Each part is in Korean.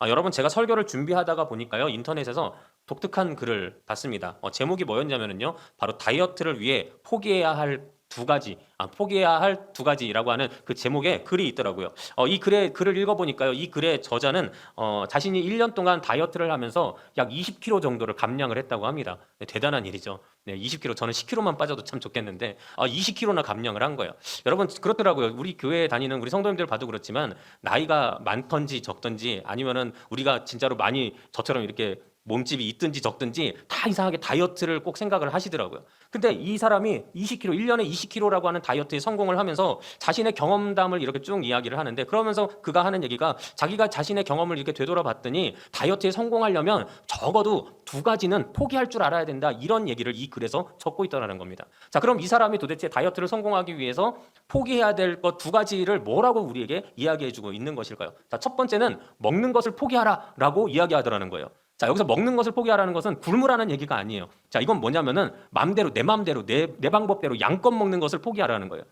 여러분 제가 설교를 준비하다가 보니까요 인터넷에서 독특한 글을 봤습니다. 제목이 뭐였냐면요 바로 다이어트를 위해 포기해야 할 두 가지, 포기해야 할 두 가지라고 하는 그 제목에 글이 있더라고요. 이 글을 읽어보니까요 이 글의 저자는 자신이 1년 동안 다이어트를 하면서 약 20kg 정도를 감량을 했다고 합니다. 네, 대단한 일이죠. 네, 20kg, 저는 10kg만 빠져도 참 좋겠는데 20kg나 감량을 한 거예요. 여러분 그렇더라고요. 우리 교회에 다니는 우리 성도님들 봐도 그렇지만 나이가 많던지 적던지 아니면은 우리가 진짜로 많이 저처럼 이렇게 몸집이 있든지 적든지 다 이상하게 다이어트를 꼭 생각을 하시더라고요. 근데 이 사람이 20kg, 1년에 20kg라고 하는 다이어트에 성공을 하면서 자신의 경험담을 이렇게 쭉 이야기를 하는데, 그러면서 그가 하는 얘기가 자기가 자신의 경험을 이렇게 되돌아봤더니 다이어트에 성공하려면 적어도 두 가지는 포기할 줄 알아야 된다, 이런 얘기를 이 글에서 적고 있다는 겁니다. 자, 그럼 이 사람이 도대체 다이어트를 성공하기 위해서 포기해야 될 것 두 가지를 뭐라고 우리에게 이야기해주고 있는 것일까요? 자, 첫 번째는 먹는 것을 포기하라라고 이야기하더라는 거예요. 자, 여기서 먹는 것을 포기하라는 것은 굶으라는 얘기가 아니에요. 자, 이건 뭐냐면은 내 맘대로 내 방법대로 양껏 먹는 것을 포기하라는 거예요.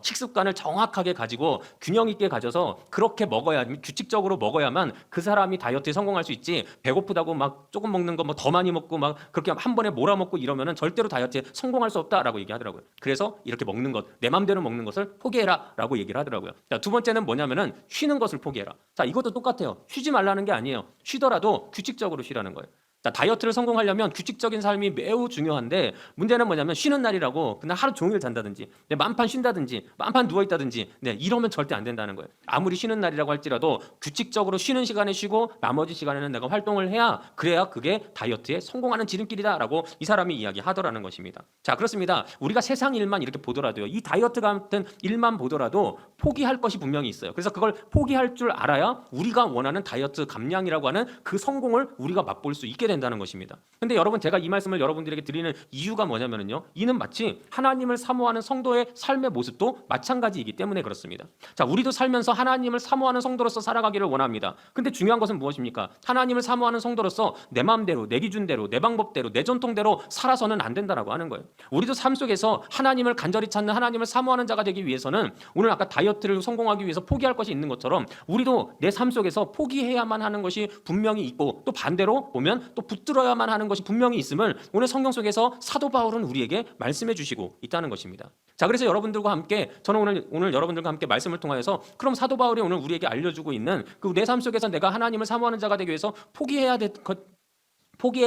식습관을 정확하게 가지고 균형 있게 가져서 그렇게 먹어야, 규칙적으로 먹어야만 그 사람이 다이어트에 성공할 수 있지, 배고프다고 막 조금 먹는 거 뭐 더 많이 먹고 막 그렇게 한 번에 몰아먹고 이러면은 절대로 다이어트에 성공할 수 없다라고 얘기하더라고요. 그래서 이렇게 먹는 것, 내 맘대로 먹는 것을 포기해라라고 얘기를 하더라고요. 자, 두 번째는 뭐냐면은 쉬는 것을 포기해라. 자, 이것도 똑같아요. 쉬지 말라는 게 아니에요. 쉬더라도 규칙적으로 쉬라는 거예요. 자, 다이어트를 성공하려면 규칙적인 삶이 매우 중요한데, 문제는 뭐냐면 쉬는 날이라고 그냥 하루 종일 잔다든지 만판 쉰다든지 만판 누워있다든지 이러면 절대 안 된다는 거예요. 아무리 쉬는 날이라고 할지라도 규칙적으로 쉬는 시간에 쉬고 나머지 시간에는 내가 활동을 그래야 그게 다이어트에 성공하는 지름길이다라고 이 사람이 이야기하더라는 것입니다. 자, 그렇습니다. 우리가 세상 일만 이렇게 보더라도요, 이 다이어트 같은 일만 보더라도 포기할 것이 분명히 있어요. 그래서 그걸 포기할 줄 알아야 우리가 원하는 다이어트 감량이라고 하는 그 성공을 우리가 맛볼 수 있게 된다는 것입니다. 근데 여러분, 제가 이 말씀을 여러분들에게 드리는 이유가 뭐냐면요, 이는 마치 하나님을 사모하는 성도의 삶의 모습도 마찬가지이기 때문에 그렇습니다. 자, 우리도 살면서 하나님을 사모하는 성도로서 살아가기를 원합니다. 근데 중요한 것은 무엇입니까? 하나님을 사모하는 성도로서 내 마음대로, 내 기준대로, 내 방법대로, 내 전통대로 살아서는 안 된다라고 하는 거예요. 우리도 삶 속에서 하나님을 간절히 찾는, 하나님을 사모하는 자가 되기 위해서는, 오늘 아까 다이어트를 성공하기 위해서 포기할 것이 있는 것처럼 우리도 내 삶 속에서 포기해야만 하는 것이 분명히 있고, 또 반대로 보면 또 붙들어야만 하는 것이 분명히 있음을 오늘 성경 속에서 사도 바울은 우리에게 말씀해 주시고 있다는 것입니다. 자, 그래서 여러분들과 함께, 저는 오늘 여러분들과 함께 말씀을 통하여서, 그럼 사도 바울이 오늘 우리에게 알려주고 있는 그 내 삶 속에서 내가 하나님을 사모하는 자가 되기 위해서 포기해야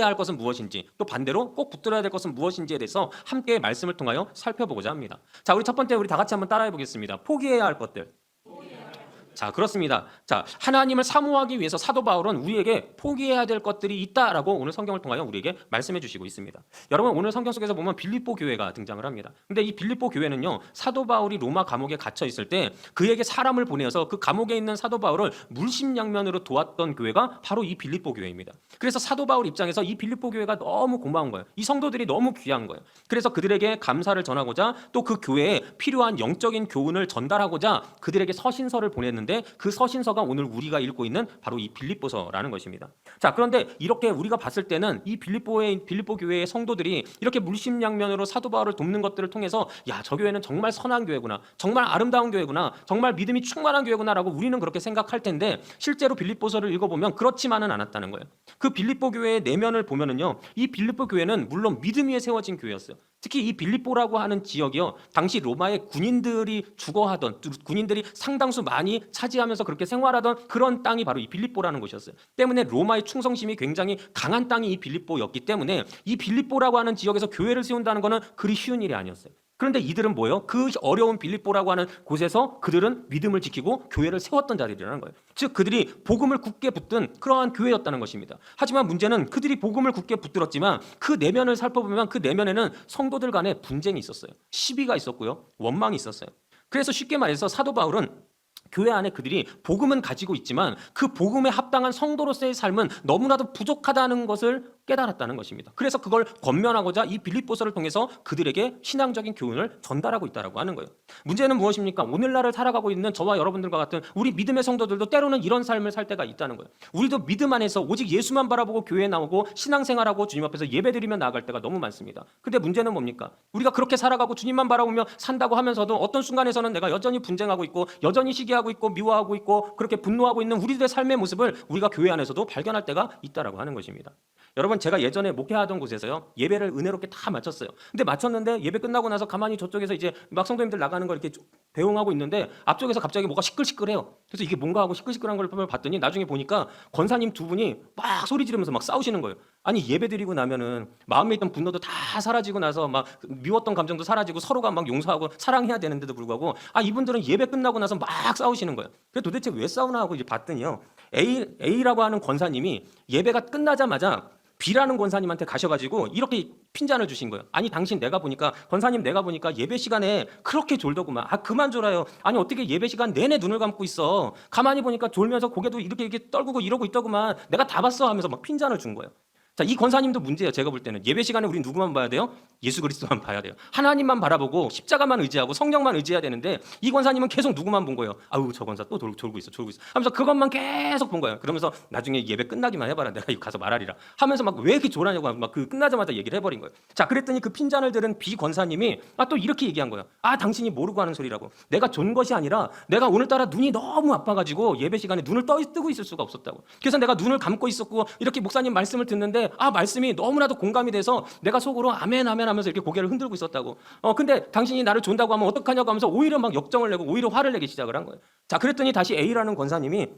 할 것은 무엇인지, 또 반대로 꼭 붙들어야 될 것은 무엇인지에 대해서 함께 말씀을 통하여 살펴보고자 합니다. 자, 우리 첫 번째, 우리 다 같이 한번 따라해 보겠습니다. 포기해야 할 것들. 자, 그렇습니다. 자, 하나님을 사모하기 위해서 사도 바울은 우리에게 포기해야 될 것들이 있다라고 오늘 성경을 통하여 우리에게 말씀해 주시고 있습니다. 여러분, 오늘 성경 속에서 보면 빌립보 교회가 등장을 합니다. 근데 이 빌립보 교회는요, 사도 바울이 로마 감옥에 갇혀 있을 때 그에게 사람을 보내서 그 감옥에 있는 사도 바울을 물심양면으로 도왔던 교회가 바로 이 빌립보 교회입니다. 그래서 사도 바울 입장에서 이 빌립보 교회가 너무 고마운 거예요. 이 성도들이 너무 귀한 거예요. 그래서 그들에게 감사를 전하고자, 또 그 교회에 필요한 영적인 교훈을 전달하고자 그들에게 서신서를 보냈는데, 그 서신서가 오늘 우리가 읽고 있는 바로 이 빌립보서라는 것입니다. 자, 그런데 이렇게 우리가 봤을 때는 이 빌립보 교회의 성도들이 이렇게 물심양면으로 사도 바울을 돕는 것들을 통해서, 야, 저 교회는 정말 선한 교회구나, 정말 아름다운 교회구나, 정말 믿음이 충만한 교회구나라고 우리는 그렇게 생각할 텐데, 실제로 빌립보서를 읽어보면 그렇지만은 않았다는 거예요. 그 빌립보 교회의 내면을 보면은요, 이 빌립보 교회는 물론 믿음 위에 세워진 교회였어요. 특히 이 빌립보라고 하는 지역이요, 당시 로마의 군인들이 주거하던, 군인들이 상당수 많이 차지하면서 그렇게 생활하던 그런 땅이 바로 이 빌립보라는 곳이었어요. 때문에 로마의 충성심이 굉장히 강한 땅이 이 빌립보였기 때문에 이 빌립보라고 하는 지역에서 교회를 세운다는 것은 그리 쉬운 일이 아니었어요. 그런데 이들은 뭐예요? 그 어려운 빌립보라고 하는 곳에서 그들은 믿음을 지키고 교회를 세웠던 자들이라는 거예요. 즉, 그들이 복음을 굳게 붙든 그러한 교회였다는 것입니다. 하지만 문제는 그들이 복음을 굳게 붙들었지만 그 내면을 살펴보면 그 내면에는 성도들 간에 분쟁이 있었어요. 시비가 있었고요, 원망이 있었어요. 그래서 쉽게 말해서 사도 바울은 교회 안에 그들이 복음은 가지고 있지만 그 복음에 합당한 성도로서의 삶은 너무나도 부족하다는 것을 깨달았다는 것입니다. 그래서 그걸 권면하고자 이 빌립보서를 통해서 그들에게 신앙적인 교훈을 전달하고 있다라고 하는 거예요. 문제는 무엇입니까? 오늘날을 살아가고 있는 저와 여러분들과 같은 우리 믿음의 성도들도 때로는 이런 삶을 살 때가 있다는 거예요. 우리도 믿음 안에서 오직 예수만 바라보고 교회에 나오고 신앙생활하고 주님 앞에서 예배드리며 나아갈 때가 너무 많습니다. 근데 문제는 뭡니까? 우리가 그렇게 살아가고 주님만 바라보며 산다고 하면서도 어떤 순간에서는 내가 여전히 분쟁하고 있고 여전히 시기하고 있고 미워하고 있고 그렇게 분노하고 있는 우리들의 삶의 모습을 우리가 교회 안에서도 발견할 때가 있다라고 하는 것입니다. 여러분, 제가 예전에 목회하던 곳에서요, 예배를 은혜롭게 다 마쳤어요. 근데 마쳤는데 예배 끝나고 나서 가만히 저쪽에서 이제 막 성도님들 나가는 걸 이렇게 배웅하고 있는데 앞쪽에서 갑자기 뭐가 시끌시끌해요. 그래서 이게 뭔가 하고 시끌시끌한 걸 봤더니 나중에 보니까 권사님 두 분이 막 소리 지르면서 막 싸우시는 거예요. 아니, 예배 드리고 나면은 마음에 있던 분노도 다 사라지고 나서 막 미웠던 감정도 사라지고 서로가 막 용서하고 사랑해야 되는데도 불구하고 이분들은 예배 끝나고 나서 막 싸우시는 거예요. 그래서 도대체 왜 싸우나 하고 이제 봤더니요, A라고 하는 권사님이 예배가 끝나자마자 B라는 권사님한테 가셔가지고 이렇게 핀잔을 주신 거예요. 아니, 당신 내가 보니까, 권사님 내가 보니까 예배 시간에 그렇게 졸더구만. 그만 졸아요. 아니, 어떻게 예배 시간 내내 눈을 감고 있어. 가만히 보니까 졸면서 고개도 이렇게 떨구고 이러고 있더구만. 내가 다 봤어 하면서 막 핀잔을 준 거예요. 자, 이 권사님도 문제예요. 제가 볼 때는 예배 시간에 우리 누구만 봐야 돼요? 예수 그리스도만 봐야 돼요. 하나님만 바라보고 십자가만 의지하고 성령만 의지해야 되는데 이 권사님은 계속 누구만 본 거예요. 아우, 저 권사 또 졸고 있어 하면서 그것만 계속 본 거예요. 그러면서 나중에 예배 끝나기만 해봐라, 내가 가서 말하리라 하면서 막 왜 이렇게 졸하냐고 막 그 끝나자마자 얘기를 해버린 거예요. 자, 그랬더니 그 핀잔을 들은 B 권사님이 또 이렇게 얘기한 거예요. 당신이 모르고 하는 소리라고. 내가 존 것이 아니라 내가 오늘따라 눈이 너무 아파가지고 예배 시간에 눈을 뜨고 있을 수가 없었다고. 그래서 내가 눈을 감고 있었고 이렇게 목사님 말씀을 듣는데 말씀이 너무나도 공감이 돼서 내가 속으로 아멘 아멘 하면서 이렇게 고개를 흔들고 있었다고. 근데 당신이 나를 존다고 하면 어떡하냐고 하면서 오히려 막 역정을 내고 오히려 화를 내기 시작을 한 거예요. 자, 그랬더니 다시 A라는 권사님이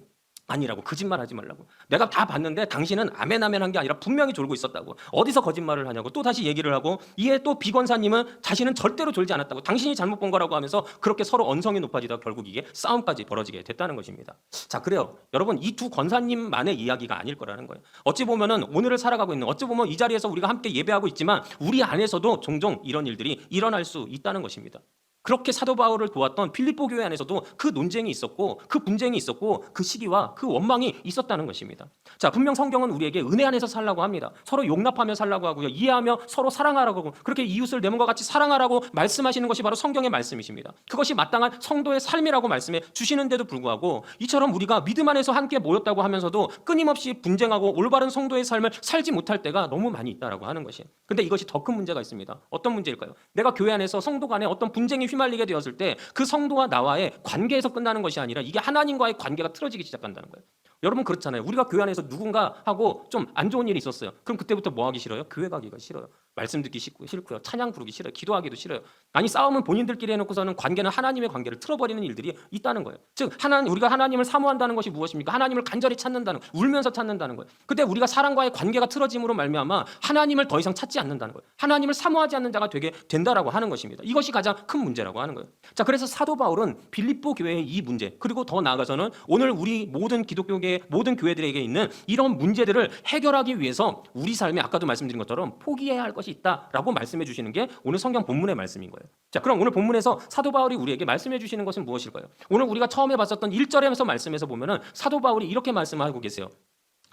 아니라고, 거짓말하지 말라고. 내가 다 봤는데 당신은 아멘 아멘 한 게 아니라 분명히 졸고 있었다고. 어디서 거짓말을 하냐고 또 다시 얘기를 하고, 이에 또 B 권사님은 자신은 절대로 졸지 않았다고, 당신이 잘못 본 거라고 하면서 그렇게 서로 언성이 높아지다 결국 이게 싸움까지 벌어지게 됐다는 것입니다. 자, 그래요. 여러분, 이 두 권사님만의 이야기가 아닐 거라는 거예요. 어찌 보면은 오늘을 살아가고 있는, 어찌 보면 이 자리에서 우리가 함께 예배하고 있지만 우리 안에서도 종종 이런 일들이 일어날 수 있다는 것입니다. 그렇게 사도 바울을 도왔던 필립보 교회 안에서도 그 논쟁이 있었고 그 분쟁이 있었고 그 시기와 그 원망이 있었다는 것입니다. 자, 분명 성경은 우리에게 은혜 안에서 살라고 합니다. 서로 용납하며 살라고 하고요, 이해하며 서로 사랑하라고 하고, 그렇게 이웃을 내 몸과 같이 사랑하라고 말씀하시는 것이 바로 성경의 말씀이십니다. 그것이 마땅한 성도의 삶이라고 말씀해 주시는데도 불구하고 이처럼 우리가 믿음 안에서 함께 모였다고 하면서도 끊임없이 분쟁하고 올바른 성도의 삶을 살지 못할 때가 너무 많이 있다라고 하는 것이에요. 근데 이것이 더 큰 문제가 있습니다. 어떤 문제일까요? 내가 교회 안에서 성도 간에 어떤 분쟁이 휘말리게 되었을 때 그 성도와 나와의 관계에서 끝나는 것이 아니라 이게 하나님과의 관계가 틀어지기 시작한다는 거예요. 여러분, 그렇잖아요. 우리가 교회 안에서 누군가하고 좀 안 좋은 일이 있었어요. 그럼 그때부터 뭐 하기 싫어요? 교회 가기가 싫어요. 말씀 듣기 싫고요. 찬양 부르기 싫어요. 기도하기도 싫어요. 아니, 싸움은 본인들끼리 해놓고서는 관계는 하나님의 관계를 틀어버리는 일들이 있다는 거예요. 즉, 우리가 하나님을 사모한다는 것이 무엇입니까? 하나님을 간절히 찾는다는 거예요. 울면서 찾는다는 거예요. 근데 우리가 사랑과의 관계가 틀어짐으로 말미암아 하나님을 더 이상 찾지 않는다는 거예요. 하나님을 사모하지 않는 자가 되게 된다라고 하는 것입니다. 이것이 가장 큰 문제라고 하는 거예요. 자, 그래서 사도 바울은 빌립보 교회의 이 문제, 그리고 더 나아가서는 오늘 우리 모든 기독교계 모든 교회들에게 있는 이런 문제들을 해결하기 위해서 우리 삶에 아까도 말씀드린 것처럼 포기해야 할 것이 있다라고 말씀해 주시는 게 오늘 성경 본문의 말씀인 거예요. 자, 그럼 오늘 본문에서 사도 바울이 우리에게 말씀해 주시는 것은 무엇일까요? 오늘 우리가 처음에 봤었던 1절에서 말씀에서 보면은 사도 바울이 이렇게 말씀하고 계세요.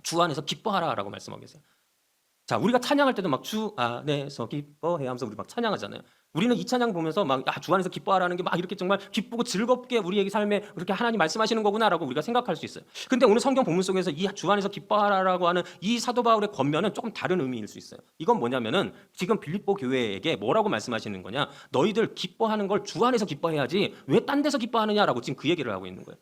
주 안에서 기뻐하라라고 말씀하고 계세요. 자, 우리가 찬양할 때도 막 주 안에서 기뻐해 하면서 우리 막 찬양하잖아요. 우리는 이 찬양 보면서 막 주 안에서 기뻐하라는 게 막 이렇게 정말 기쁘고 즐겁게 우리에게 삶에 그렇게 하나님 말씀하시는 거구나라고 우리가 생각할 수 있어요. 근데 오늘 성경 본문 속에서 이 주 안에서 기뻐하라라고 하는 이 사도 바울의 권면은 조금 다른 의미일 수 있어요. 이건 뭐냐면은 지금 빌립보 교회에게 뭐라고 말씀하시는 거냐? 너희들 기뻐하는 걸 주 안에서 기뻐해야지 왜 딴 데서 기뻐하느냐라고 지금 그 얘기를 하고 있는 거예요.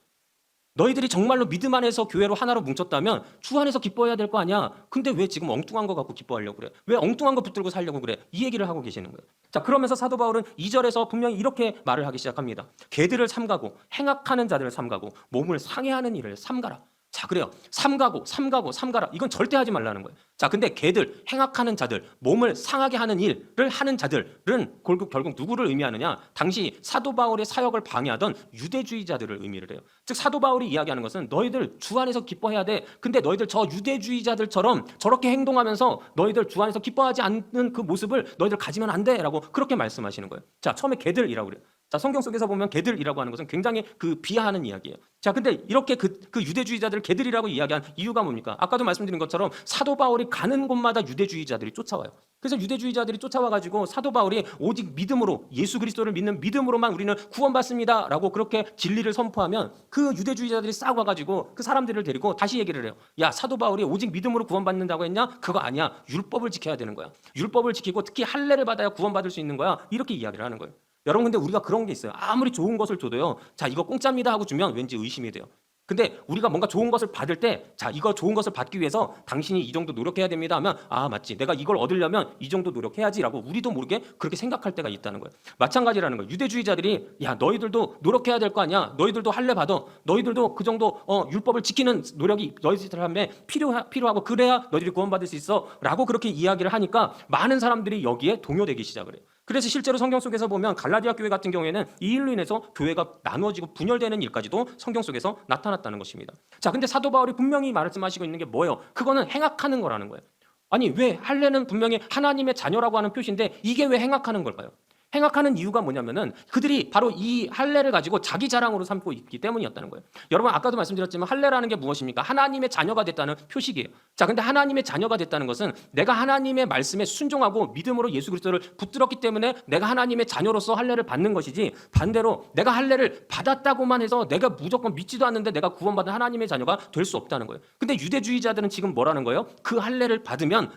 너희들이 정말로 믿음 안에서 교회로 하나로 뭉쳤다면 주 안에서 기뻐해야 될 거 아니야. 근데 왜 지금 엉뚱한 거 갖고 기뻐하려고 그래? 왜 엉뚱한 거 붙들고 살려고 그래? 이 얘기를 하고 계시는 거예요. 자, 그러면서 사도 바울은 2절에서 분명히 이렇게 말을 하기 시작합니다. 개들을 삼가고 행악하는 자들을 삼가고 몸을 상해하는 일을 삼가라. 자, 그래요. 삼가라. 이건 절대 하지 말라는 거예요. 자, 근데 개들, 행악하는 자들, 몸을 상하게 하는 일을 하는 자들은 결국 누구를 의미하느냐? 당시 사도 바울의 사역을 방해하던 유대주의자들을 의미를 해요. 즉, 사도 바울이 이야기하는 것은 너희들 주 안에서 기뻐해야 돼. 근데 너희들 저 유대주의자들처럼 저렇게 행동하면서 너희들 주 안에서 기뻐하지 않는 그 모습을 너희들 가지면 안 돼. 라고 그렇게 말씀하시는 거예요. 자, 처음에 개들이라고 그래요. 자, 성경 속에서 보면 개들이라고 하는 것은 굉장히 그 비하하는 이야기예요. 자, 근데 이렇게 그 유대주의자들을 개들이라고 이야기한 이유가 뭡니까? 아까도 말씀드린 것처럼 사도 바울이 가는 곳마다 유대주의자들이 쫓아와요. 그래서 유대주의자들이 쫓아와가지고 사도 바울이 오직 믿음으로 예수 그리스도를 믿는 믿음으로만 우리는 구원받습니다라고 그렇게 진리를 선포하면 그 유대주의자들이 싹 와가지고 그 사람들을 데리고 다시 얘기를 해요. 야, 사도 바울이 오직 믿음으로 구원받는다고 했냐? 그거 아니야. 율법을 지켜야 되는 거야. 율법을 지키고 특히 할례를 받아야 구원받을 수 있는 거야. 이렇게 이야기를 하는 거예요. 여러분, 근데 우리가 그런 게 있어요. 아무리 좋은 것을 줘도요, 자, 이거 공짜입니다 하고 주면 왠지 의심이 돼요. 근데 우리가 뭔가 좋은 것을 받을 때, 자, 이거 좋은 것을 받기 위해서 당신이 이 정도 노력해야 됩니다 하면, 아, 맞지, 내가 이걸 얻으려면 이 정도 노력해야지라고 우리도 모르게 그렇게 생각할 때가 있다는 거예요. 마찬가지라는 거예요. 유대주의자들이, 야, 너희들도 노력해야 될 거 아니야. 너희들도 할례 받아. 너희들도 그 정도 율법을 지키는 노력이 너희들한테 필요하고 그래야 너희들이 구원받을 수 있어 라고 그렇게 이야기를 하니까 많은 사람들이 여기에 동요되기 시작을 해요. 그래서 실제로 성경 속에서 보면 갈라디아 교회 같은 경우에는 이 일로 인해서 교회가 나누어지고 분열되는 일까지도 성경 속에서 나타났다는 것입니다. 자, 근데 사도 바울이 분명히 말씀하시고 있는 게 뭐예요? 그거는 행악하는 거라는 거예요. 아니, 왜 할례는 분명히 하나님의 자녀라고 하는 표시인데 이게 왜 행악하는 걸까요? 행악하는 이유가 뭐냐면은 그들이 바로 이 할례를 가지고 자기 자랑으로 삼고 있기 때문이었다는 거예요. 여러분, 아까도 말씀드렸지만 할례라는 게 무엇입니까? 하나님의 자녀가 됐다는 표식이에요. 자, 근데 하나님의 자녀가 됐다는 것은 내가 하나님의 말씀에 순종하고 믿음으로 예수 그리스도를 붙들었기 때문에 내가 하나님의 자녀로서 할례를 받는 것이지, 반대로 내가 할례를 받았다고만 해서 내가 무조건 믿지도 않는데 내가 구원받은 하나님의 자녀가 될 수 없다는 거예요. 근데 유대주의자들은 지금 뭐라는 거예요? 그 할례를 받으면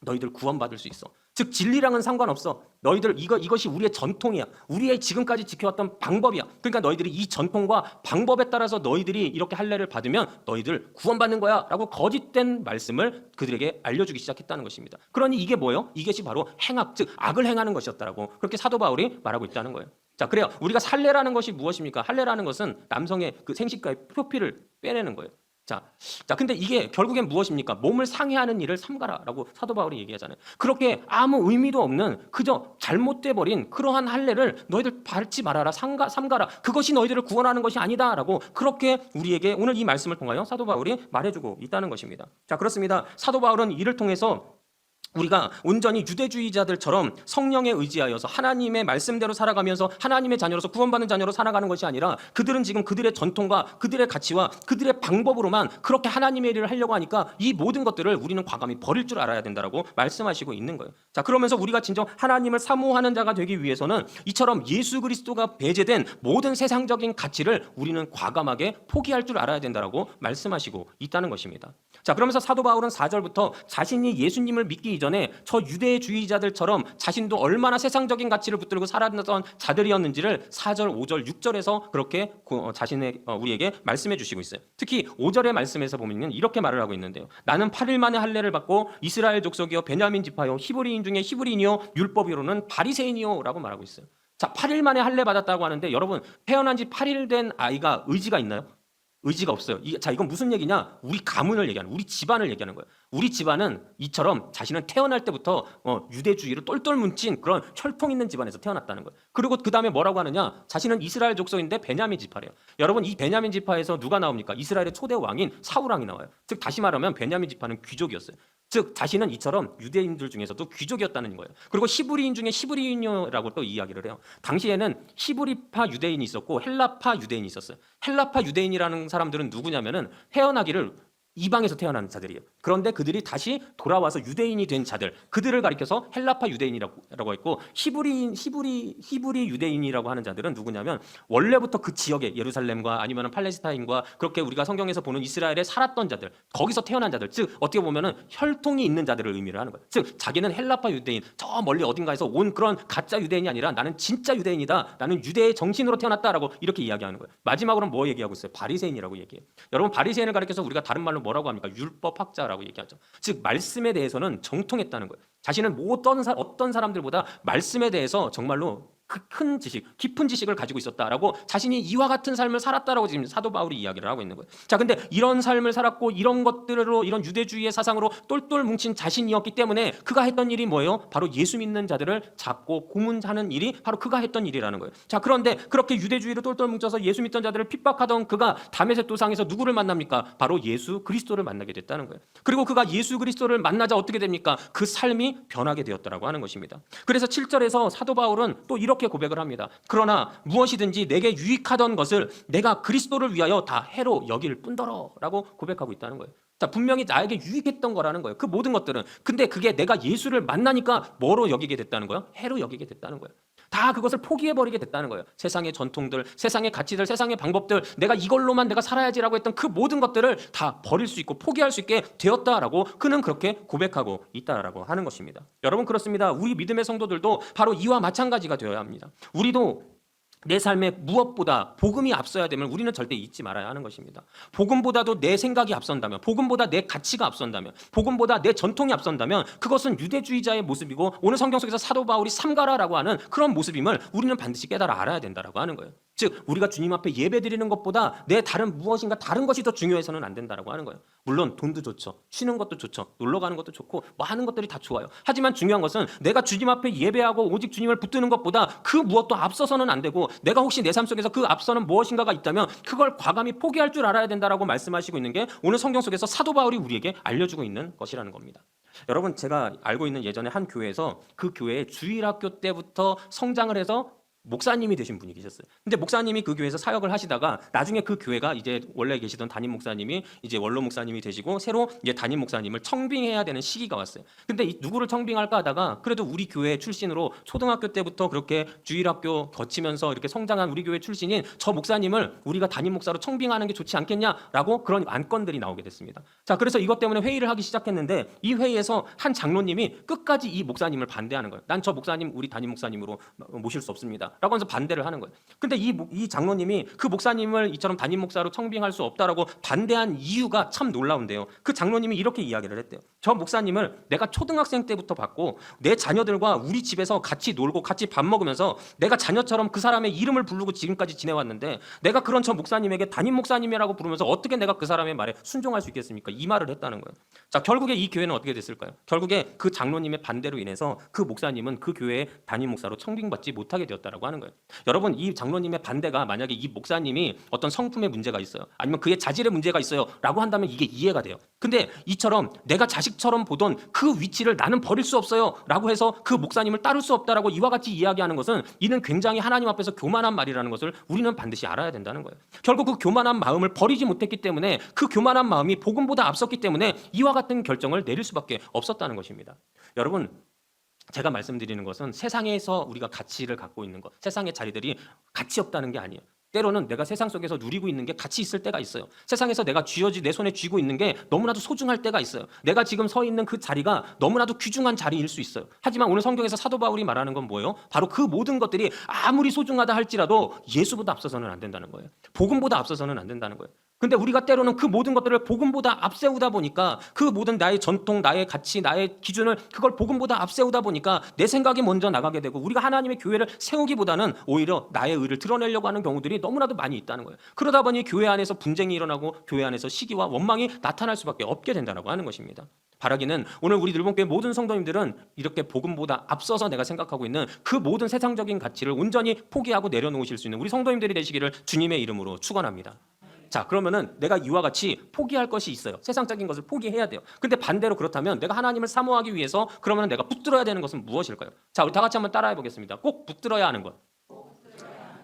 너희들 구원받을 수 있어. 즉, 진리랑은 상관없어. 너희들 이것이 우리의 전통이야. 우리의 지금까지 지켜왔던 방법이야. 그러니까 너희들이 이 전통과 방법에 따라서 너희들이 이렇게 할례를 받으면 너희들 구원받는 거야 라고 거짓된 말씀을 그들에게 알려주기 시작했다는 것입니다. 그러니 이게 뭐예요? 이것이 바로 행악, 즉 악을 행하는 것이었다라고 그렇게 사도 바울이 말하고 있다는 거예요. 자, 그래요. 우리가 할례라는 것이 무엇입니까? 할례라는 것은 남성의 그 생식과의 표피를 빼내는 거예요. 자, 근데 이게 결국엔 무엇입니까? 몸을 상해하는 일을 삼가라라고 사도 바울이 얘기하잖아요. 그렇게 아무 의미도 없는 그저 잘못돼 버린 그러한 할례를 너희들 밟지 말아라, 삼가라. 그것이 너희들을 구원하는 것이 아니다라고 그렇게 우리에게 오늘 이 말씀을 통하여 사도 바울이 말해주고 있다는 것입니다. 자, 그렇습니다. 사도 바울은 이를 통해서 우리가 온전히 유대주의자들처럼 성령에 의지하여서 하나님의 말씀대로 살아가면서 하나님의 자녀로서 구원받는 자녀로 살아가는 것이 아니라 그들은 지금 그들의 전통과 그들의 가치와 그들의 방법으로만 그렇게 하나님의 일을 하려고 하니까 이 모든 것들을 우리는 과감히 버릴 줄 알아야 된다라고 말씀하시고 있는 거예요. 자, 그러면서 우리가 진정 하나님을 사모하는 자가 되기 위해서는 이처럼 예수 그리스도가 배제된 모든 세상적인 가치를 우리는 과감하게 포기할 줄 알아야 된다라고 말씀하시고 있다는 것입니다. 자, 그러면서 사도 바울은 4절부터 자신이 예수님을 믿기 이전에 저 유대주의자들처럼 자신도 얼마나 세상적인 가치를 붙들고 살았던 자들이었는지를 4절, 5절, 6절에서 그렇게 우리에게 말씀해 주시고 있어요. 특히 5절의 말씀에서 보면 이렇게 말을 하고 있는데요. 나는 8일 만에 할례를 받고 이스라엘 족속이요 베냐민 지파요 히브리인 중에 히브리인이요 율법으로는 바리새인이요 라고 말하고 있어요. 자, 8일 만에 할례 받았다고 하는데 여러분, 태어난 지 8일 된 아이가 의지가 있나요? 의지가 없어요. 이건 무슨 얘기냐? 우리 가문을 얘기하는, 우리 집안을 얘기하는 거예요. 우리 집안은 이처럼 자신은 태어날 때부터 유대주의로 똘똘 뭉친 그런 혈통 있는 집안에서 태어났다는 거예요. 그리고 그 다음에 뭐라고 하느냐? 자신은 이스라엘 족속인데 베냐민 지파래요. 여러분, 이 베냐민 지파에서 누가 나옵니까? 이스라엘의 초대 왕인 사울 왕이 나와요. 즉 다시 말하면 베냐민 지파는 귀족이었어요. 즉 자신은 이처럼 유대인들 중에서도 귀족이었다는 거예요. 그리고 히브리인 중에 히브리인이라고 또 이야기를 해요. 당시에는 히브리파 유대인이 있었고 헬라파 유대인이 있었어요. 헬라파 유대인이라는 사람들은 누구냐면은 태어나기를 이방에서 태어난 자들이에요. 그런데 그들이 다시 돌아와서 유대인이 된 자들, 그들을 가리켜서 헬라파 유대인이라고 했고 히브리 유대인이라고 하는 자들은 누구냐면 원래부터 그 지역에 예루살렘과 아니면 팔레스타인과 그렇게 우리가 성경에서 보는 이스라엘에 살았던 자들, 거기서 태어난 자들, 즉 어떻게 보면은 혈통이 있는 자들을 의미를 하는 거예요. 즉 자기는 헬라파 유대인, 저 멀리 어딘가에서 온 그런 가짜 유대인이 아니라 나는 진짜 유대인이다, 나는 유대의 정신으로 태어났다라고 이렇게 이야기하는 거예요. 마지막으로 뭐 얘기하고 있어요? 바리새인이라고 얘기해요. 여러분, 바리새인을 가리켜서 우리가 다른 말로 뭐라고 합니까? 율법학자라고 얘기하죠. 즉 말씀에 대해서는 정통했다는 거예요. 자신은 어떤 사람들보다 말씀에 대해서 정말로 큰 지식, 깊은 지식을 가지고 있었다라고 자신이 이와 같은 삶을 살았다라고 지금 사도 바울이 이야기를 하고 있는 거예요. 자, 근데 이런 삶을 살았고 이런 것들로 이런 유대주의의 사상으로 똘똘 뭉친 자신이었기 때문에 그가 했던 일이 뭐예요? 바로 예수 믿는 자들을 잡고 고문하는 일이 바로 그가 했던 일이라는 거예요. 자, 그런데 그렇게 유대주의로 똘똘 뭉쳐서 예수 믿던 자들을 핍박하던 그가 다메섹 도상에서 누구를 만납니까? 바로 예수 그리스도를 만나게 됐다는 거예요. 그리고 그가 예수 그리스도를 만나자 어떻게 됩니까? 그 삶이 변하게 되었다라고 하는 것입니다. 그래서 7절에서 사도 바울은 또 이렇게 이렇게 고백을 합니다. 그러나 무엇이든지 내게 유익하던 것을 내가 그리스도를 위하여 다 해로 여길 뿐더러라고 고백하고 있다는 거예요. 자, 분명히 나에게 유익했던 거라는 거예요. 그 모든 것들은. 근데 그게 내가 예수를 만나니까 뭐로 여기게 됐다는 거예요? 해로 여기게 됐다는 거예요. 다 그것을 포기해버리게 됐다는 거예요. 세상의 전통들, 세상의 가치들, 세상의 방법들, 내가 이걸로만 내가 살아야지라고 했던 그 모든 것들을 다 버릴 수 있고 포기할 수 있게 되었다라고 그는 그렇게 고백하고 있다라고 하는 것입니다. 여러분, 그렇습니다. 우리 믿음의 성도들도 바로 이와 마찬가지가 되어야 합니다. 우리도 내 삶에 무엇보다 복음이 앞서야 되면 우리는 절대 잊지 말아야 하는 것입니다. 복음보다도 내 생각이 앞선다면, 복음보다 내 가치가 앞선다면, 복음보다 내 전통이 앞선다면 그것은 유대주의자의 모습이고 오늘 성경 속에서 사도 바울이 삼가라라고 하는 그런 모습임을 우리는 반드시 깨달아 알아야 된다라고 하는 거예요. 즉 우리가 주님 앞에 예배드리는 것보다 내 다른 무엇인가 다른 것이 더 중요해서는 안 된다라고 하는 거예요. 물론 돈도 좋죠. 쉬는 것도 좋죠. 놀러 가는 것도 좋고 뭐 하는 것들이 다 좋아요. 하지만 중요한 것은 내가 주님 앞에 예배하고 오직 주님을 붙드는 것보다 그 무엇도 앞서서는 안 되고 내가 혹시 내 삶 속에서 그 앞서는 무엇인가가 있다면 그걸 과감히 포기할 줄 알아야 된다라고 말씀하시고 있는 게 오늘 성경 속에서 사도 바울이 우리에게 알려주고 있는 것이라는 겁니다. 여러분, 제가 알고 있는 예전에 한 교회에서 그 교회에 주일학교 때부터 성장을 해서 목사님이 되신 분이 계셨어요. 근데 목사님이 그 교회에서 사역을 하시다가 나중에 그 교회가 이제 원래 계시던 담임 목사님이 이제 원로 목사님이 되시고 새로 이제 담임 목사님을 청빙해야 되는 시기가 왔어요. 근데 이 누구를 청빙할까 하다가 그래도 우리 교회 출신으로 초등학교 때부터 그렇게 주일학교 거치면서 이렇게 성장한 우리 교회 출신인 저 목사님을 우리가 담임 목사로 청빙하는 게 좋지 않겠냐라고 그런 안건들이 나오게 됐습니다. 자, 그래서 이것 때문에 회의를 하기 시작했는데 이 회의에서 한 장로님이 끝까지 이 목사님을 반대하는 거예요. 난 저 목사님 우리 담임 목사님으로 모실 수 없습니다. 라고 하면서 반대를 하는 거예요. 근데 이 장로님이 그 목사님을 이처럼 담임 목사로 청빙할 수 없다라고 반대한 이유가 참 놀라운데요. 그 장로님이 이렇게 이야기를 했대요. 저 목사님을 내가 초등학생 때부터 봤고 내 자녀들과 우리 집에서 같이 놀고 같이 밥 먹으면서 내가 자녀처럼 그 사람의 이름을 부르고 지금까지 지내왔는데 내가 그런 저 목사님에게 담임 목사님이라고 부르면서 어떻게 내가 그 사람의 말에 순종할 수 있겠습니까? 이 말을 했다는 거예요. 자, 결국에 이 교회는 어떻게 됐을까요? 결국에 그 장로님의 반대로 인해서 그 목사님은 그 교회의 담임 목사로 청빙받지 못하게 되었다라고 하는 거예요. 여러분, 이 장로님의 반대가 만약에 이 목사님이 어떤 성품의 문제가 있어요, 아니면 그의 자질의 문제가 있어요 라고 한다면 이게 이해가 돼요. 근데 이처럼 내가 자식처럼 보던 그 위치를 나는 버릴 수 없어요 라고 해서 그 목사님을 따를 수 없다라고 이와 같이 이야기하는 것은 이는 굉장히 하나님 앞에서 교만한 말이라는 것을 우리는 반드시 알아야 된다는 거예요. 결국 그 교만한 마음을 버리지 못했기 때문에, 그 교만한 마음이 복음보다 앞섰기 때문에 이와 같은 결정을 내릴 수밖에 없었다는 것입니다. 여러분, 제가 말씀드리는 것은 세상에서 우리가 가치를 갖고 있는 것, 세상의 자리들이 가치 없다는 게 아니에요. 때로는 내가 세상 속에서 누리고 있는 게 가치 있을 때가 있어요. 세상에서 내가 내 손에 쥐고 있는 게 너무나도 소중할 때가 있어요. 내가 지금 서 있는 그 자리가 너무나도 귀중한 자리일 수 있어요. 하지만 오늘 성경에서 사도 바울이 말하는 건 뭐예요? 바로 그 모든 것들이 아무리 소중하다 할지라도 예수보다 앞서서는 안 된다는 거예요. 복음보다 앞서서는 안 된다는 거예요. 근데 우리가 때로는 그 모든 것들을 복음보다 앞세우다 보니까, 그 모든 나의 전통, 나의 가치, 나의 기준을 그걸 복음보다 앞세우다 보니까 내 생각이 먼저 나가게 되고 우리가 하나님의 교회를 세우기보다는 오히려 나의 의를 드러내려고 하는 경우들이 너무나도 많이 있다는 거예요. 그러다 보니 교회 안에서 분쟁이 일어나고 교회 안에서 시기와 원망이 나타날 수밖에 없게 된다고 하는 것입니다. 바라기는 오늘 우리 늘봉교회 모든 성도님들은 이렇게 복음보다 앞서서 내가 생각하고 있는 그 모든 세상적인 가치를 온전히 포기하고 내려놓으실 수 있는 우리 성도님들이 되시기를 주님의 이름으로 축원합니다. 자, 그러면은 내가 이와 같이 포기할 것이 있어요. 세상적인 것을 포기해야 돼요. 근데 반대로 그렇다면 내가 하나님을 사모하기 위해서 그러면 내가 붙들어야 되는 것은 무엇일까요? 자, 우리 다 같이 한번 따라해 보겠습니다. 꼭 붙들어야 하는 것.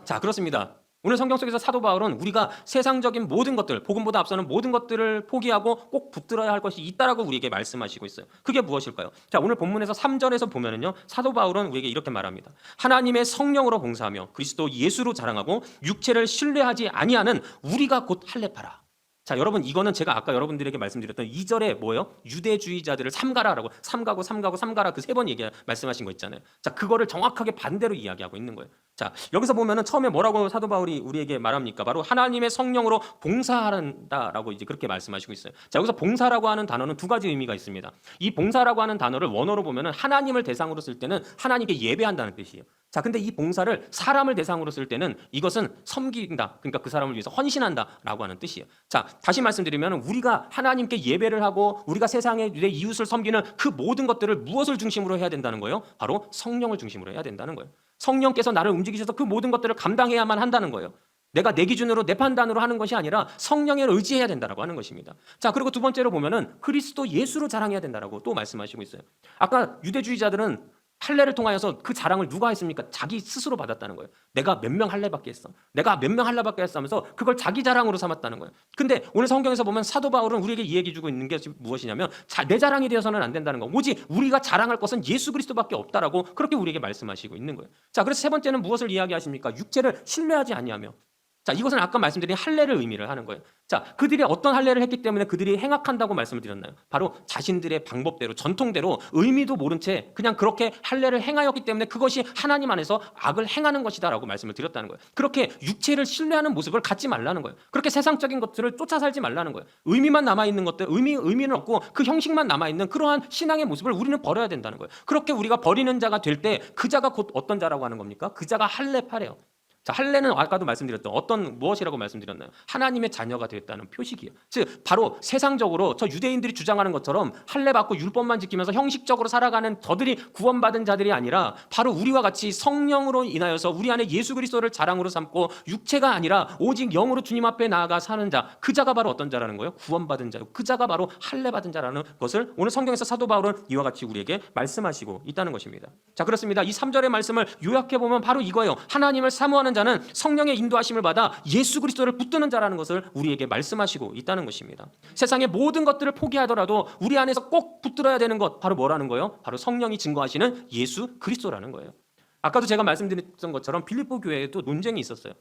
자, 그렇습니다. 오늘 성경 속에서 사도 바울은 우리가 세상적인 모든 것들, 복음보다 앞서는 모든 것들을 포기하고 꼭 붙들어야 할 것이 있다라고 우리에게 말씀하시고 있어요. 그게 무엇일까요? 자, 오늘 본문에서 3절에서 보면은요, 사도 바울은 우리에게 이렇게 말합니다. 하나님의 성령으로 봉사하며 그리스도 예수로 자랑하고 육체를 신뢰하지 아니하는 우리가 곧 할례파라. 자, 여러분, 이거는 제가 아까 여러분들에게 말씀드렸던 2절에 뭐예요? 유대주의자들을 삼가라라고, 삼가고 삼가라 그 3번 말씀하신 거 있잖아요. 자, 그거를 정확하게 반대로 이야기하고 있는 거예요. 자, 여기서 보면은 처음에 뭐라고 사도 바울이 우리에게 말합니까? 바로 하나님의 성령으로 봉사한다라고 이제 그렇게 말씀하시고 있어요. 자, 여기서 봉사라고 하는 단어는 두 가지 의미가 있습니다. 이 봉사라고 하는 단어를 원어로 보면은 하나님을 대상으로 쓸 때는 하나님께 예배한다는 뜻이에요. 자, 근데 이 봉사를 사람을 대상으로 쓸 때는 이것은 섬긴다, 그러니까 그 사람을 위해서 헌신한다라고 하는 뜻이에요. 자, 다시 말씀드리면 우리가 하나님께 예배를 하고 우리가 세상에 내 이웃을 섬기는 그 모든 것들을 무엇을 중심으로 해야 된다는 거예요? 바로 성령을 중심으로 해야 된다는 거예요. 성령께서 나를 움직이셔서 그 모든 것들을 감당해야만 한다는 거예요. 내가 내 기준으로 내 판단으로 하는 것이 아니라 성령에 의지해야 된다라고 하는 것입니다. 자, 그리고 두 번째로 보면은 그리스도 예수로 자랑해야 된다라고 또 말씀하시고 있어요. 아까 유대주의자들은 할례를 통하여서 그 자랑을 누가 했습니까? 자기 스스로 받았다는 거예요. 내가 몇 명 할례받게 했어. 내가 몇 명 할례받게 했어 하면서 그걸 자기 자랑으로 삼았다는 거예요. 근데 오늘 성경에서 보면 사도 바울은 우리에게 이 얘기 주고 있는 게 무엇이냐면 내 자랑이 되어서는 안 된다는 거. 오직 우리가 자랑할 것은 예수 그리스도밖에 없다라고 그렇게 우리에게 말씀하시고 있는 거예요. 자, 그래서 세 번째는 무엇을 이야기하십니까? 육체를 신뢰하지 아니하며. 자, 이것은 아까 말씀드린 할례를 의미를 하는 거예요. 자, 그들이 어떤 할례를 했기 때문에 그들이 행악한다고 말씀을 드렸나요? 바로 자신들의 방법대로, 전통대로 의미도 모른 채 그냥 그렇게 할례를 행하였기 때문에 그것이 하나님 안에서 악을 행하는 것이다라고 말씀을 드렸다는 거예요. 그렇게 육체를 신뢰하는 모습을 갖지 말라는 거예요. 그렇게 세상적인 것들을 쫓아 살지 말라는 거예요. 의미만 남아있는 것들, 의미는 없고 그 형식만 남아있는 그러한 신앙의 모습을 우리는 버려야 된다는 거예요. 그렇게 우리가 버리는 자가 될 때 그 자가 곧 어떤 자라고 하는 겁니까? 그 자가 할례파래요. 자, 할례는 아까도 말씀드렸던 무엇이라고 말씀드렸나요? 하나님의 자녀가 되었다는 표식이에요. 즉 바로 세상적으로 저 유대인들이 주장하는 것처럼 할례 받고 율법만 지키면서 형식적으로 살아가는 저들이 구원받은 자들이 아니라 바로 우리와 같이 성령으로 인하여서 우리 안에 예수 그리스도를 자랑으로 삼고 육체가 아니라 오직 영으로 주님 앞에 나아가 사는 자, 그 자가 바로 어떤 자라는 거예요? 구원받은 자요. 그 자가 바로 할례 받은 자라는 것을 오늘 성경에서 사도 바울은 이와 같이 우리에게 말씀하시고 있다는 것입니다. 자, 그렇습니다. 이 3절의 말씀을 요약해 보면 바로 이거예요. 하나님을 사모하는 자는 성령의 인도하심을 받아 예수 그리스도를 붙드는 자라는 것을 우리에게 말씀하시고 있다는 것입니다. 세상의 모든 것들을 포기하더라도 우리 안에서 꼭 붙들어야 되는 것 바로 뭐라는 거예요? 바로 성령이 증거하시는 예수 그리스도라는 거예요. 아까도 제가 말씀드렸던 것처럼 빌립보 교회에도 논쟁이 있었어요.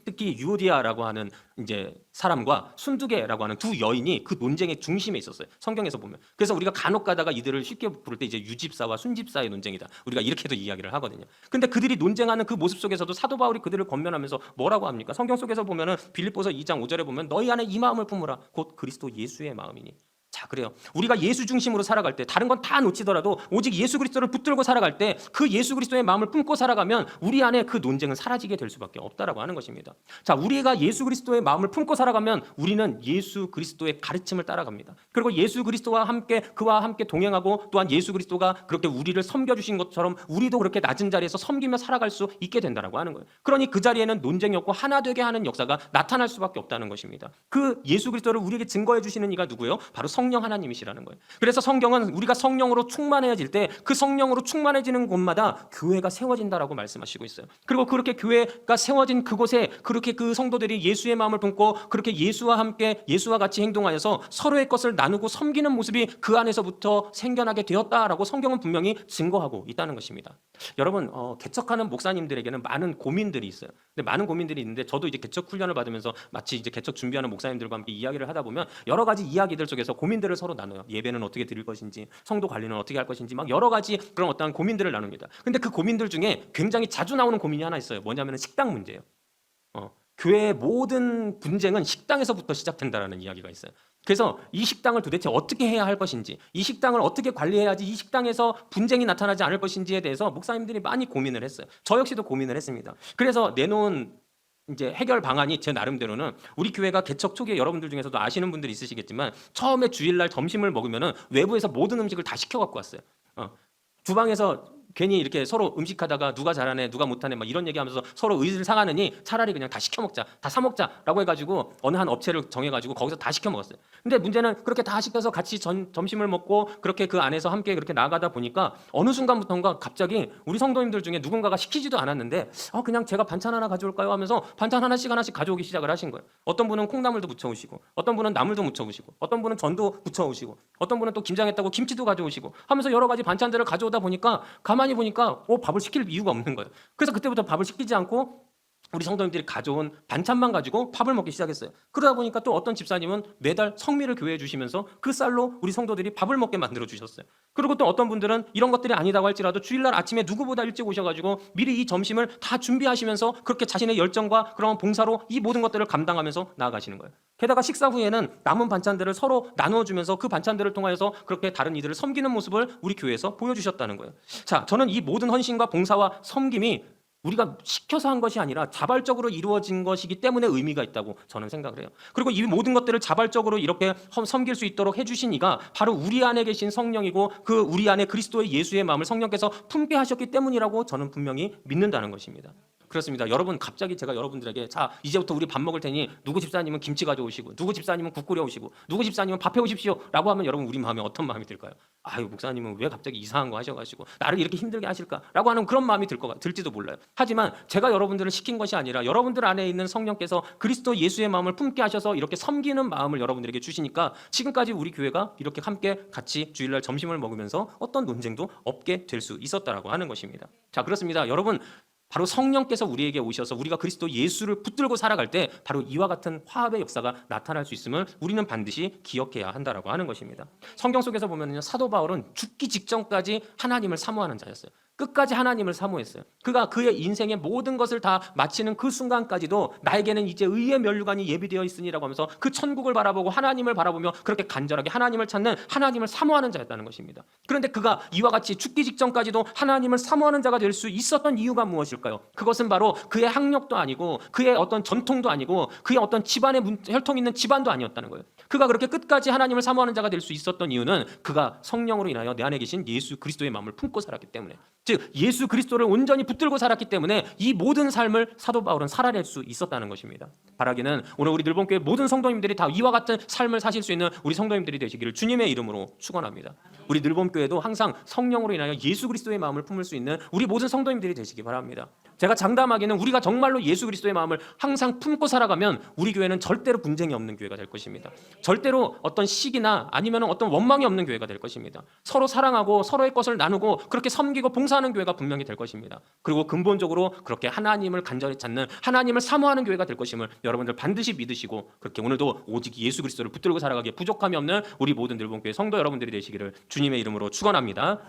특히 유오디아라고 하는 이제 사람과 순두계라고 하는 두 여인이 그 논쟁의 중심에 있었어요. 성경에서 보면. 그래서 우리가 간혹 가다가 이들을 쉽게 부를 때 이제 유집사와 순집사의 논쟁이다. 우리가 이렇게도 이야기를 하거든요. 근데 그들이 논쟁하는 그 모습 속에서도 사도 바울이 그들을 권면하면서 뭐라고 합니까? 성경 속에서 보면은 빌립보서 2장 5절에 보면 너희 안에 이 마음을 품으라. 곧 그리스도 예수의 마음이니. 자, 그래요. 우리가 예수 중심으로 살아갈 때 다른 건 다 놓치더라도 오직 예수 그리스도를 붙들고 살아갈 때 그 예수 그리스도의 마음을 품고 살아가면 우리 안에 그 논쟁은 사라지게 될 수밖에 없다라고 하는 것입니다. 자, 우리가 예수 그리스도의 마음을 품고 살아가면 우리는 예수 그리스도의 가르침을 따라갑니다. 그리고 예수 그리스도와 함께 그와 함께 동행하고 또한 예수 그리스도가 그렇게 우리를 섬겨주신 것처럼 우리도 그렇게 낮은 자리에서 섬기며 살아갈 수 있게 된다라고 하는 거예요. 그러니 그 자리에는 논쟁이 없고 하나 되게 하는 역사가 나타날 수밖에 없다는 것입니다. 그 예수 그리스도를 우리에게 증거해 주시는 이가 누구예요? 바로 성령 하나님이시라는 거예요. 그래서 성경은 우리가 성령으로 충만해질 때 그 성령으로 충만해지는 곳마다 교회가 세워진다라고 말씀하시고 있어요. 그리고 그렇게 교회가 세워진 그곳에 그렇게 그 성도들이 예수의 마음을 품고 그렇게 예수와 함께 예수와 같이 행동하여서 서로의 것을 나누고 섬기는 모습이 그 안에서부터 생겨나게 되었다라고 성경은 분명히 증거하고 있다는 것입니다. 여러분, 개척하는 목사님들에게는 많은 고민들이 있어요. 근데 많은 고민들이 있는데 저도 이제 개척 훈련을 받으면서 마치 이제 개척 준비하는 목사님들과 함께 이야기를 하다 보면 여러 가지 이야기들 속에서 고민들을 서로 나눠요. 예배는 어떻게 드릴 것인지, 성도 관리는 어떻게 할 것인지 막 여러 가지 그런 어떠한 고민들을 나눕니다. 근데 그 고민들 중에 굉장히 자주 나오는 고민이 하나 있어요. 뭐냐면 식당 문제예요. 교회의 모든 분쟁은 식당에서부터 시작된다라는 이야기가 있어요. 그래서 이 식당을 도대체 어떻게 해야 할 것인지, 이 식당을 어떻게 관리해야지 이 식당에서 분쟁이 나타나지 않을 것인지에 대해서 목사님들이 많이 고민을 했어요. 저 역시도 고민을 했습니다. 그래서 내놓은 이제 해결 방안이 제 나름대로는 우리 교회가 개척 초기에 여러분들 중에서도 아시는 분들이 있으시겠지만 처음에 주일날 점심을 먹으면은 외부에서 모든 음식을 다 시켜 갖고 왔어요. 주방에서 괜히 이렇게 서로 음식하다가 누가 잘하네 누가 못하네 막 이런 얘기하면서 서로 의를 상하느니 차라리 그냥 다 시켜 먹자, 다 사 먹자라고 해가지고 어느 한 업체를 정해가지고 거기서 다 시켜 먹었어요. 근데 문제는 그렇게 다 시켜서 같이 점심을 먹고 그렇게 그 안에서 함께 그렇게 나가다 보니까 어느 순간부터인가 갑자기 우리 성도님들 중에 누군가가 시키지도 않았는데 그냥 제가 반찬 하나 가져올까요 하면서 반찬 하나씩 가져오기 시작을 하신 거예요. 어떤 분은 콩나물도 무쳐오시고, 어떤 분은 나물도 무쳐오시고, 어떤 분은 전도 무쳐오시고, 어떤 분은 또 김장했다고 김치도 가져오시고 하면서 여러 가지 반찬들을 가져오다 보니까 가만히 보니까 밥을 시킬 이유가 없는 거예요. 그래서 그때부터 밥을 시키지 않고 우리 성도님들이 가져온 반찬만 가지고 밥을 먹기 시작했어요. 그러다 보니까 또 어떤 집사님은 매달 성미를 교회에 주시면서 그 쌀로 우리 성도들이 밥을 먹게 만들어 주셨어요. 그리고 또 어떤 분들은 이런 것들이 아니다고 할지라도 주일날 아침에 누구보다 일찍 오셔가지고 미리 이 점심을 다 준비하시면서 그렇게 자신의 열정과 그런 봉사로 이 모든 것들을 감당하면서 나아가시는 거예요. 게다가 식사 후에는 남은 반찬들을 서로 나누어주면서 그 반찬들을 통하여서 그렇게 다른 이들을 섬기는 모습을 우리 교회에서 보여주셨다는 거예요. 자, 저는 이 모든 헌신과 봉사와 섬김이 우리가 시켜서 한 것이 아니라 자발적으로 이루어진 것이기 때문에 의미가 있다고 저는 생각을 해요. 그리고 이 모든 것들을 자발적으로 이렇게 섬길 수 있도록 해주신 이가 바로 우리 안에 계신 성령이고 그 우리 안에 그리스도의 예수의 마음을 성령께서 품게 하셨기 때문이라고 저는 분명히 믿는다는 것입니다. 그렇습니다. 여러분 갑자기 제가 여러분들에게 자 이제부터 우리 밥 먹을 테니 누구 집사님은 김치 가져오시고 누구 집사님은 국 끓여오시고 누구 집사님은 밥 해오십시오라고 하면 여러분 우리 마음에 어떤 마음이 들까요? 아유 목사님은 왜 갑자기 이상한 거 하셔가지고 나를 이렇게 힘들게 하실까라고 하는 그런 마음이 들지도 몰라요. 하지만 제가 여러분들을 시킨 것이 아니라 여러분들 안에 있는 성령께서 그리스도 예수의 마음을 품게 하셔서 이렇게 섬기는 마음을 여러분들에게 주시니까 지금까지 우리 교회가 이렇게 함께 같이 주일날 점심을 먹으면서 어떤 논쟁도 없게 될 수 있었다라고 하는 것입니다. 자 그렇습니다. 여러분 바로 성령께서 우리에게 오셔서 우리가 그리스도 예수를 붙들고 살아갈 때 바로 이와 같은 화합의 역사가 나타날 수 있음을 우리는 반드시 기억해야 한다라고 하는 것입니다. 성경 속에서 보면요, 사도 바울은 죽기 직전까지 하나님을 사모하는 자였어요. 끝까지 하나님을 사모했어요. 그가 그의 인생의 모든 것을 다 마치는 그 순간까지도 나에게는 이제 의의 면류관이 예비되어 있으니라고 하면서 그 천국을 바라보고 하나님을 바라보며 그렇게 간절하게 하나님을 찾는 하나님을 사모하는 자였다는 것입니다. 그런데 그가 이와 같이 죽기 직전까지도 하나님을 사모하는 자가 될 수 있었던 이유가 무엇일까요? 그것은 바로 그의 학력도 아니고 그의 어떤 전통도 아니고 그의 어떤 집안의 혈통 있는 집안도 아니었다는 거예요. 그가 그렇게 끝까지 하나님을 사모하는 자가 될 수 있었던 이유는 그가 성령으로 인하여 내 안에 계신 예수 그리스도의 마음을 품고 살았기 때문에, 즉 예수 그리스도를 온전히 붙들고 살았기 때문에 이 모든 삶을 사도 바울은 살아낼 수 있었다는 것입니다. 바라기는 오늘 우리 늘본교회 모든 성도님들이 다 이와 같은 삶을 사실 수 있는 우리 성도님들이 되시기를 주님의 이름으로 축원합니다. 우리 늘본교회도 항상 성령으로 인하여 예수 그리스도의 마음을 품을 수 있는 우리 모든 성도님들이 되시기 바랍니다. 제가 장담하기는 우리가 정말로 예수 그리스도의 마음을 항상 품고 살아가면 우리 교회는 절대로 분쟁이 없는 교회가 될 것입니다. 절대로 어떤 시기나 아니면 어떤 원망이 없는 교회가 될 것입니다. 서로 사랑하고 서로의 것을 나누고 그렇게 섬기고 봉사하는 교회가 분명히 될 것입니다. 그리고 근본적으로 그렇게 하나님을 간절히 찾는 하나님을 사모하는 교회가 될 것임을 여러분들 반드시 믿으시고 그렇게 오늘도 오직 예수 그리스도를 붙들고 살아가기에 부족함이 없는 우리 모든 늘본교회 성도 여러분들이 되시기를 주님의 이름으로 축원합니다.